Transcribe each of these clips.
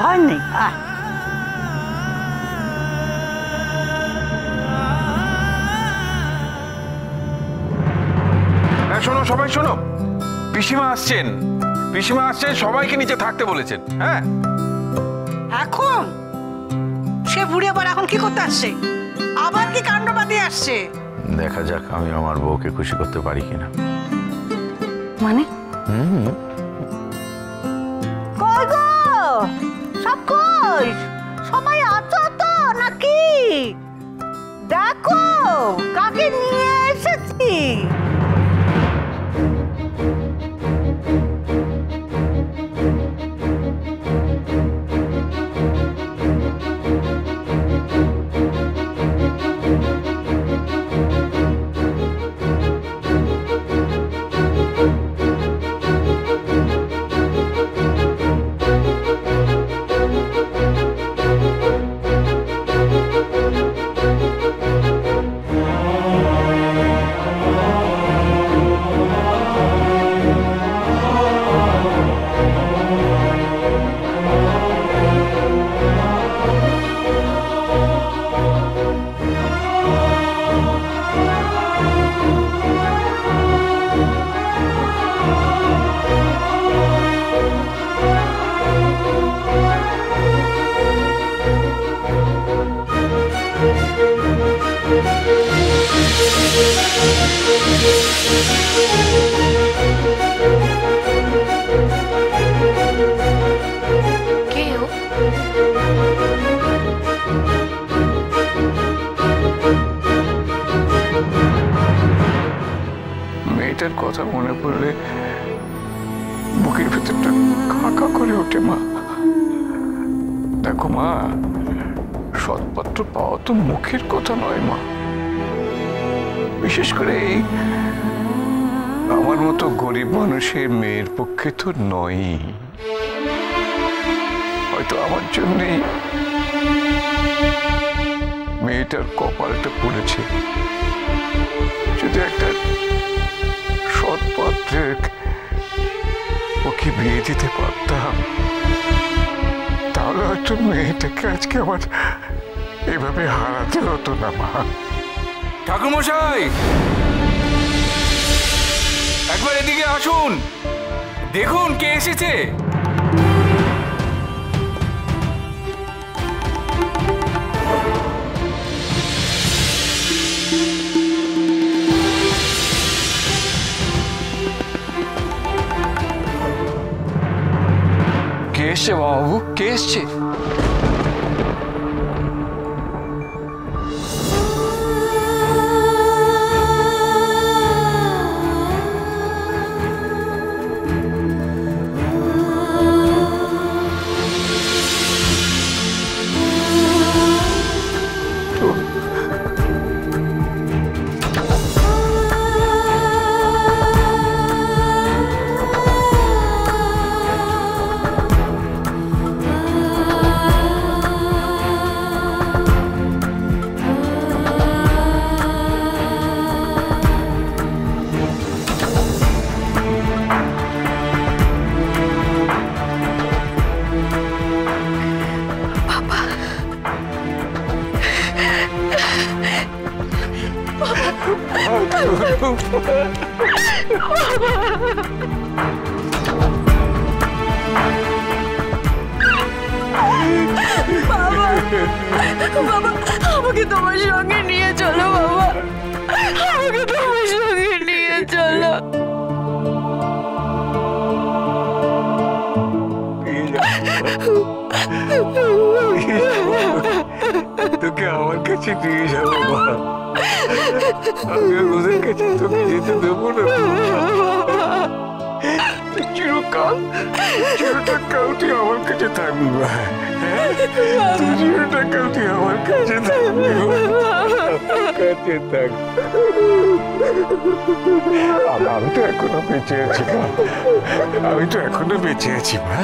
ভয় নেই। শোনো সবাই শোনো, পিসিমা আসছেন, পিসিমা আসছেন, সবাইকে নিচে থাকতে বলেছেন। হ্যাঁ এখন সে বুড়ি আবার এখন কি করতে আসছে? আবার কি কাণ্ড বাঁধিয়ে আসছে? দেখা যাক আমি আমার বউকে খুশি করতে পারি কিনা। মানে কই গো, সব কই? সবাই আছো তো নাকি? দেখো কাকে নিয়ে এসেছি। মেয়েটার কথা মনে পড়লে বুকের ভেতরটা কাঁকা করে ওঠে মা। দেখো মা, সৎপাত্র পাওয়া তো মুখের কথা নয় মা, বিশেষ করে এই আমার মতো গরিব মানুষের মেয়ের পক্ষে তো নয়। হয়তো আমার জন্যই মেয়েটার কপালটা পড়েছে। যদি একটা সৎপাত্রের ওকে বিয়ে দিতে পারতাম, তাহলে হয়তো মেয়েটাকে আজকে আমার এভাবে হারাতে হতো না মা। ঠাকুরমশাই, একবার এদিকে আসুন, দেখুন কে এসেছে। কে এসছে বাবু? কে এসছে? বাবা, আমাকে তোমার সঙ্গে নিয়ে চলো বাবা, আমাকে তোমার সঙ্গে নিয়ে চলো। দিয়ে যাবো মা। আমি আর ওদের কাছে তোকে যেতে দেবো না। চিরকাল তুই আমার কাছে থাকবি মা। তুই চিরকাল তুই আমার কাছে থাকবি, আমার কাছে থাক। আমি তো এখনো বেঁচে আছি মা, আমি তো এখনো বেঁচে আছি মা,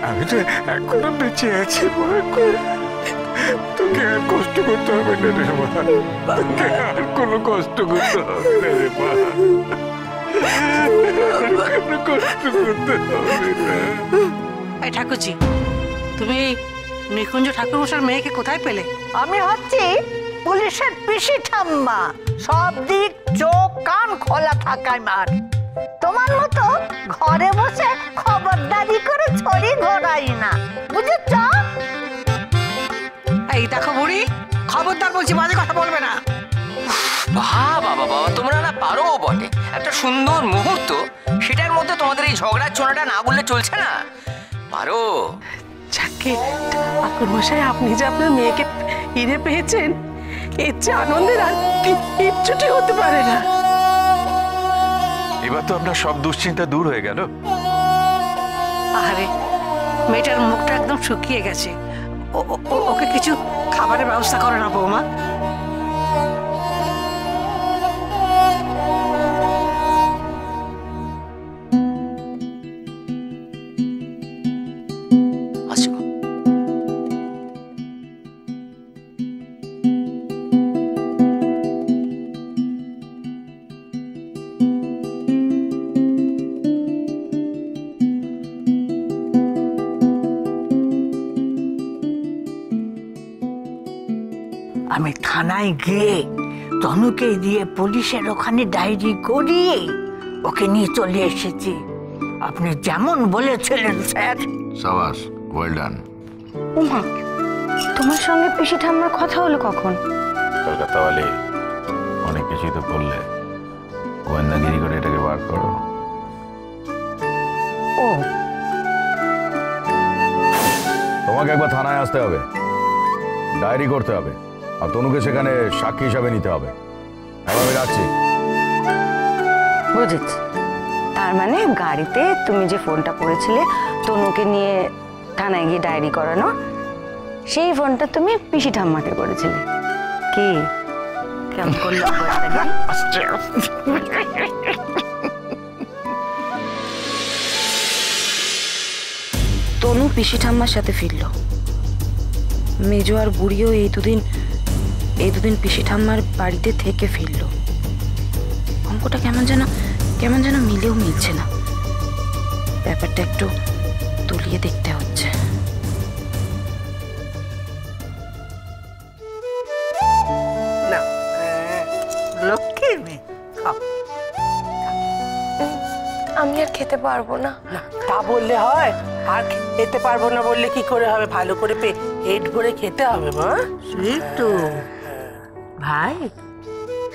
আমি তো এখনো বেঁচে আছি মা। তোকে আর কষ্ট করতে হবে না রে মা, তোকে আর কোনো কষ্ট করতে হবে না রে মা, কোনো কষ্ট করতে হবে না। এই ঠাকুরজি, তুমি নিকুঞ্জ ঠাকুরমশার মেয়েকে কোথায় পেলে? আমি হচ্ছি পুলিশের পিসি ঠাম্মা, সব দিক চোখ কান খোলা থাকায় মার। তোমার মতো ঘরে বসে খবরদারি করে ছড়ি ঘোরাই না, বুঝেছ? এই দেখো বুড়ি, খবরদার বলছি, বাজে কথা বলবে না। বাবা বাবা, তোমরা না পারো বটে। একটা সুন্দর মুহূর্ত, সেটার মধ্যে তোমাদের এই ঝগড়ার চোনাটা না বললে চলছে না। পারো। যাকে ঠাকুরমশাই, আপনি যে আপনার মেয়েকে ফিরে পেয়েছেন, এর চেয়ে আনন্দের আর কিচ্ছুটি হতে পারে না। এবার তো আপনার সব দুশ্চিন্তা দূর হয়ে গেল। আরে মেয়েটার মুখটা একদম শুকিয়ে গেছে, ওকে কিছু খাবারের ব্যবস্থা করো না বৌমা। আসো। আমি থানায় গিয়ে তনুকে দিয়ে পুলিশের ওখানে ডায়েরি করিয়ে ওকে নিয়ে চলে এসেছি। আপনি যেমন বলেছিলেন স্যার। সাবাস, ওয়েল ডান। উমা, তোমার সঙ্গে পিসি ঠাম্মার কথা হলো কখন? কলকাতাওয়ালি অনেক কিছুই তো করলে, গোয়েন্দাগিরি করে এটাকে বার করো। ও, তোমাকে একবার থানায় আসতে হবে, ডায়েরি করতে হবে, আর তনুকে সেখানে সাক্ষী হিসাবে নিতে হবে। এখন আমি যাচ্ছি। বুঝেছি। তার মানে গাড়িতে তুমি যে ফোনটা করেছিলে তনুকে নিয়ে থানায় গিয়ে ডায়েরি করানো, সেই ফোনটা তুমি পিসি ঠাম্মাকে করেছিলে। কি কেমন করলো? তনু পিসি ঠাম্মার সাথে ফিরলো। মেজো আর বুড়িও এই দুদিন পিসি ঠাম্মার বাড়িতে থেকে ফিরলো। অঙ্কটা কেমন যেন মিলেও মিলছে না। ব্যাপারটা একটু তুলিয়ে দেখতে হচ্ছে। না, লক্ষ্মীর মেয়ে, খাও। আমি আর খেতে পারবো না। না, তা বললে হয়? আর খেতে পারবো না বললে কি করে হবে? ভালো করে পেট ভরে খেতে হবে মা। সেই তো ভাই,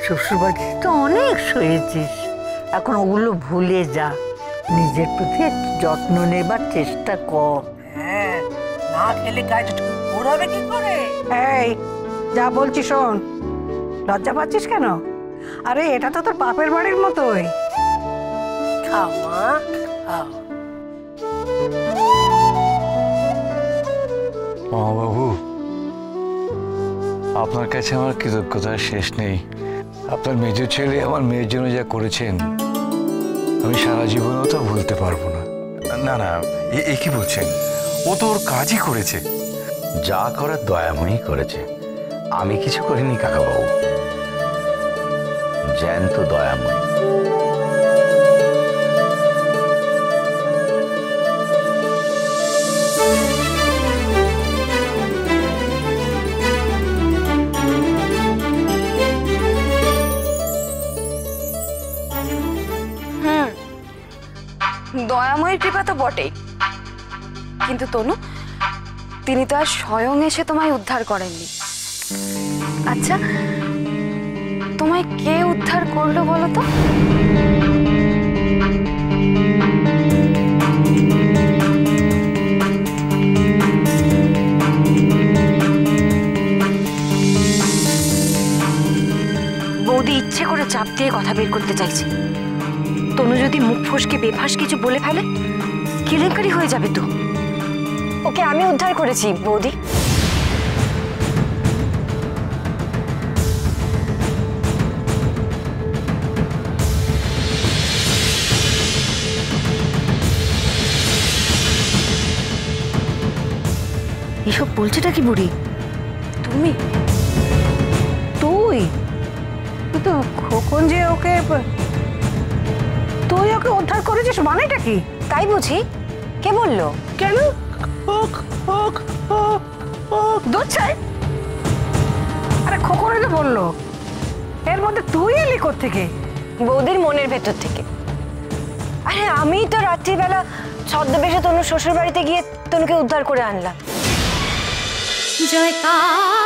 শ্বশুরবাড়িতে তো অনেক সয়েছিস, এখন ওগুলো ভুলে যা, নিজের প্রতি একটু যত্ন নেবার চেষ্টা কর। হ্যাঁ, না খেলে গায়ে ঘুরাবে কি করে? এই যা বলছি শোন, লজ্জা পাচ্ছিস কেন? আরে এটা তো তোর বাপের বাড়ির মতোই। খাও মা, খাও। বাবু, আপনার কাছে আমার কৃতজ্ঞতার শেষ নেই। আপনার মেজো ছেলে আমার মেয়ের জন্য যা করেছেন, আমি সারা জীবনেও তা ভুলতে পারবো না। না না, এ কি বলছেন? ও তো ওর কাজই করেছে। যা করার দয়াময়ী করেছে, আমি কিছু করিনি কাকাবাবু। জ্যান্ত দয়াময়ী। দয়াময়ের কৃপা তো বটেই, কিন্তু তনু, তিনি তো আর স্বয়ং এসে তোমায় উদ্ধার করেননি। আচ্ছা, তোমায় কে উদ্ধার করলো বলো তো? চাপ দিয়ে কথা বের করতে চাইছে। তনু যদি মুখ ফসকে বেফাস কিছু বলে ফেলে কেলেঙ্কারি হয়ে যাবে তো। ওকে আমি উদ্ধার করেছি বৌদি। এসব বলছেটা কি বুড়ি? তুমি তুই কিন্তু খোকন যে ওকে তুই ওকে উদ্ধার করেছিস মানেটা কি? তাই বুঝি? কে বললো? কেন দুধ চাই? আরে খোকনই তো বললো। এর মধ্যে তুই এলি কোত্থেকে? বৌদির মনের ভেতর থেকে। আরে আমি তো রাত্রিবেলা ছদ্মবেশে তনুর শ্বশুর বাড়িতে গিয়ে তনুকে উদ্ধার করে আনলাম। জয়কার